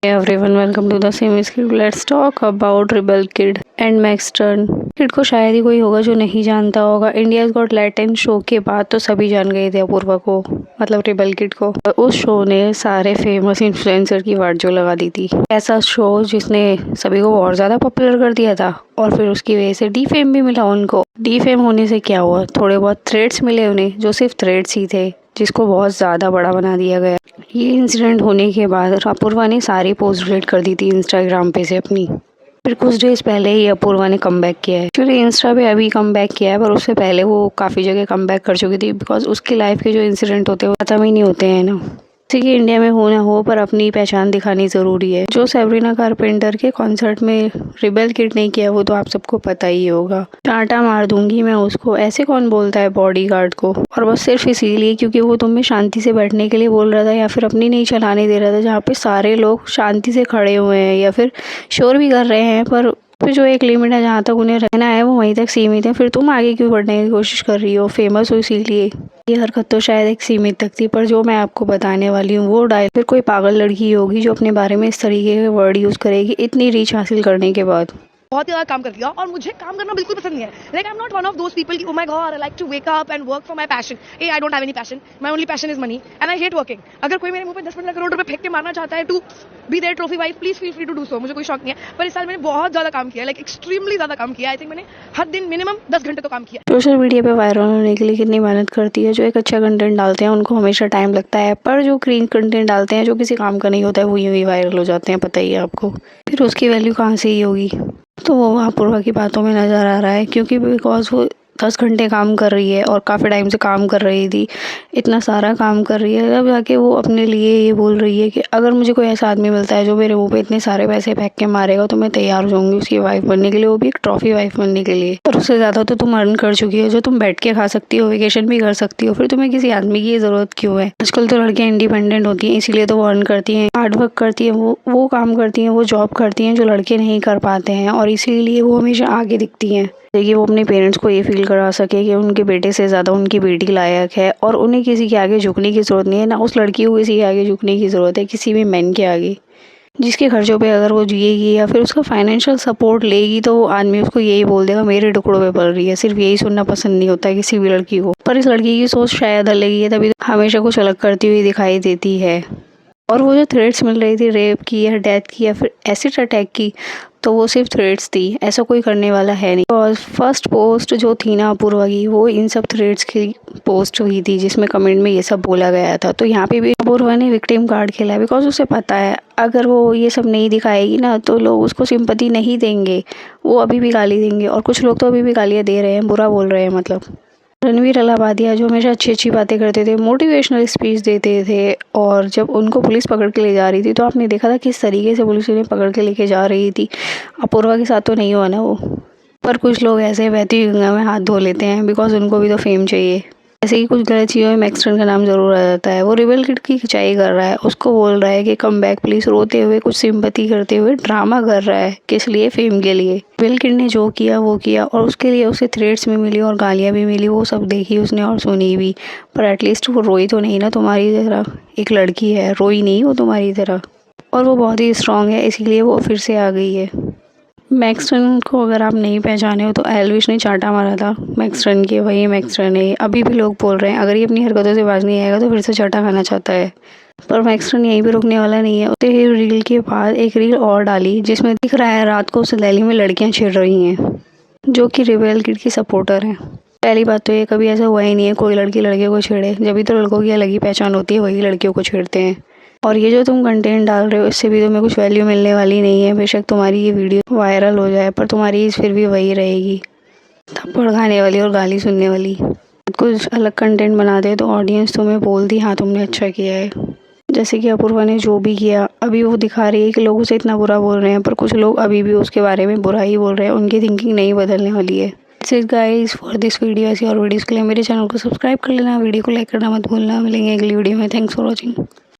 Hey everyone, welcome to the same script. Let's talk about Rebel Kid and Max Stern. Kid को शायद ही कोई होगा जो नहीं जानता होगा। इंडियाज गॉट लैटेंट शो के बाद तो सभी जान गए थे अपूर्वा को, मतलब रिबल किड को। उस शो ने सारे फेमस इन्फ्लुएंसर की वाट जो लगा दी थी। ऐसा शो जिसने सभी को और ज्यादा पॉपुलर कर दिया था और फिर उसकी वजह से डी फेम भी मिला उनको। डी फेम होने से क्या हुआ, थोड़े बहुत थ्रेड्स मिले उन्हें जो सिर्फ थ्रेड्स ही थे, जिसको बहुत ज़्यादा बड़ा बना दिया गया। ये इंसिडेंट होने के बाद अपूर्वा ने सारी पोस्ट डिलीट कर दी थी इंस्टाग्राम पे से अपनी। फिर कुछ डेज पहले ही अपूर्वा ने कम बैक किया है। एक्चुअली इंस्टा पे अभी कम बैक किया है, पर उससे पहले वो काफ़ी जगह कम बैक कर चुकी थी, बिकॉज उसकी लाइफ के जो इंसिडेंट होते हैं वो खत्म ही नहीं होते हैं ना। जैसे कि इंडिया में हो ना हो, पर अपनी पहचान दिखानी ज़रूरी है। जो सेब्रिना कारपेंटर के कॉन्सर्ट में रिबेल किड नहीं किया वो तो आप सबको पता ही होगा। टाटा मार दूंगी मैं उसको, ऐसे कौन बोलता है बॉडीगार्ड को? और बस सिर्फ इसीलिए क्योंकि वो तुम्हें शांति से बैठने के लिए बोल रहा था या फिर अपनी नहीं चलाने दे रहा था, जहाँ पे सारे लोग शांति से खड़े हुए हैं या फिर शोर भी कर रहे हैं, पर फिर जो एक लिमिट है जहाँ तक उन्हें रहना है वो वहीं तक सीमित है। फिर तुम आगे क्यों बढ़ने की कोशिश कर रही हो? फेमस हो इसीलिए। ये हरकत तो शायद एक सीमित तक थी, पर जो मैं आपको बताने वाली हूँ वो डायल फिर कोई पागल लड़की होगी जो अपने बारे में इस तरीके के वर्ड यूज़ करेगी इतनी रीच हासिल करने के बाद। बहुत ही ज़्यादा काम कर दिया और मुझे काम करना बिल्कुल पसंद नहीं है। Like I am not one of those people की oh my God I like to wake up and work for my passion. I don't have any passion, my only passion is money and I hate working. अगर कोई मेरे मुंह पे 10-15 करोड़ रुपए फेंक के मारना चाहता है to be there trophy wise, please feel free to do so. मुझे कोई शौक नहीं है, पर इस साल मैंने बहुत ज़्यादा काम किया, लाइक एक्सट्रीमली ज़्यादा काम किया। आई थिंक मैंने हर दिन मिनिमम 10 घंटे तो काम किया। सोशल मीडिया पे वायरल होने के लिए कितनी मेहनत करती है। जो एक अच्छा कंटेंट डालते हैं उनको हमेशा टाइम लगता है, पर जो क्लीन कंटेंट डालते हैं जो किसी काम का नहीं होता है वो यूँ ही वायरल हो जाते हैं, पता ही है आपको। फिर उसकी वैल्यू कहाँ से ही होगी? तो वो अपूर्वा की बातों में नज़र आ रहा है, क्योंकि बिकॉज वो 10 घंटे काम कर रही है और काफ़ी टाइम से काम कर रही थी, इतना सारा काम कर रही है, तब जाके वो अपने लिए ये बोल रही है कि अगर मुझे कोई ऐसा आदमी मिलता है जो मेरे मुंह पे इतने सारे पैसे फेंक के मारेगा तो मैं तैयार हो जाऊंगी उसकी वाइफ बनने के लिए, वो भी एक ट्रॉफी वाइफ बनने के लिए। और उससे ज़्यादा तो तुम अर्न कर चुकी हो, जो तुम बैठ के खा सकती हो, वेकेशन भी कर सकती हो, फिर तुम्हें किसी आदमी की ज़रूरत क्यों है? आजकल तो लड़कियाँ इंडिपेंडेंट होती हैं, इसीलिए तो वो अर्न करती हैं, हार्ड वर्क करती हैं, वो काम करती हैं, वो जॉब करती हैं जो लड़के नहीं कर पाते हैं, और इसीलिए वो हमेशा आगे दिखती हैं। देखिए, वो अपने पेरेंट्स को ये फील करा सके कि उनके बेटे से ज़्यादा उनकी बेटी लायक है और उन्हें किसी के आगे झुकने की ज़रूरत नहीं है, ना उस लड़की को किसी के आगे झुकने की ज़रूरत है, किसी भी मैन के आगे। जिसके खर्चों पे अगर वो जिएगी या फिर उसका फाइनेंशियल सपोर्ट लेगी तो वो आदमी उसको यही बोल देगा मेरे टुकड़ों पे पल रही है। सिर्फ यही सुनना पसंद नहीं होता है किसी भी लड़की को, पर इस लड़की की सोच शायद अलग ही है, तभी तो हमेशा कुछ अलग करती हुई दिखाई देती है। और वो जो थ्रेड्स मिल रही थी रेप की या डेथ की या फिर एसिड अटैक की, तो वो सिर्फ थ्रेड्स थी, ऐसा कोई करने वाला है नहीं। और फर्स्ट पोस्ट जो थी ना अपूर्वा की, वो इन सब थ्रेड्स की पोस्ट हुई थी जिसमें कमेंट में ये सब बोला गया था। तो यहाँ पे भी अपूर्वा ने विक्टिम कार्ड खेला है, बिकॉज उसे पता है अगर वो ये सब नहीं दिखाएगी ना तो लोग उसको सिंपैथी नहीं देंगे, वो अभी भी गाली देंगे। और कुछ लोग तो अभी भी गालियाँ दे रहे हैं, बुरा बोल रहे हैं। मतलब रणवीर अलाहाबादिया जो हमेशा अच्छी अच्छी बातें करते थे, मोटिवेशनल स्पीच देते थे, और जब उनको पुलिस पकड़ के ले जा रही थी तो आपने देखा था किस तरीके से पुलिस उन्हें पकड़ के लेके जा रही थी। अपूर्वा के साथ तो नहीं हुआ ना वो, पर कुछ लोग ऐसे बहती हुई गंगा में हाथ धो लेते हैं, बिकॉज उनको भी तो फेम चाहिए। ऐसे ही कुछ गलत चीज़ों में मैक्स स्टर्न का नाम ज़रूर आ जाता है। वो रिबेल किड की खिंचाई कर रहा है, उसको बोल रहा है कि कम बैक प्लीज, रोते हुए कुछ सिंपैथी करते हुए ड्रामा कर रहा है, किस लिए? फेम के लिए। रिबेल किड ने जो किया वो किया, और उसके लिए उसे थ्रेट्स भी मिली और गालियाँ भी मिली, वो सब देखी उसने और सुनी भी, पर एटलीस्ट वो रोई तो नहीं ना तुम्हारी तरह। एक लड़की है, रोई नहीं वो तुम्हारी तरह, और वो बहुत ही स्ट्रांग है, इसीलिए वो फिर से आ गई है। मैक्स स्टर्न को अगर आप नहीं पहचाने हो तो एल्विश ने चाटा मारा था मैक्स स्टर्न के, वही मैक्स स्टर्न है। अभी भी लोग बोल रहे हैं अगर ये अपनी हरकतों से बाज नहीं आएगा तो फिर से चाटा खाना चाहता है, पर मैक्स स्टर्न यहीं पे रुकने वाला नहीं है। उसने ही रील के बाद एक रील और डाली जिसमें दिख रहा है रात को उस दिल्ली में लड़कियां छिड़ रही हैं जो कि रिबेल किड की सपोर्टर हैं। पहली बात तो ये कभी ऐसा हुआ ही नहीं है कोई लड़की लड़के को छेड़े, जब भी तो लड़कों की अलग ही पहचान होती है, वही लड़कियों को छेड़ते हैं। और ये जो तुम कंटेंट डाल रहे हो इससे भी तुम्हें कुछ वैल्यू मिलने वाली नहीं है। बेशक तुम्हारी ये वीडियो वायरल हो जाए, पर तुम्हारी एज फिर भी वही रहेगी, थप्पड़ खाने वाली और गाली सुनने वाली। कुछ अलग कंटेंट बनाते तो ऑडियंस तुम्हें बोलती हाँ तुमने अच्छा किया है। जैसे कि अपूर्वा ने जो भी किया, अभी वो दिखा रही है कि लोग उसे इतना बुरा बोल रहे हैं, पर कुछ लोग अभी भी उसके बारे में बुरा ही बोल रहे हैं, उनकी थिंकिंग नहीं बदलने वाली है। गाइस फॉर दिस वीडियो, ऐसी और वीडियोज़ के लिए मेरे चैनल को सब्सक्राइब कर लेना, वीडियो को लाइक करना मत भूलना। मिलेंगे अगली वीडियो में। Thanks for watching.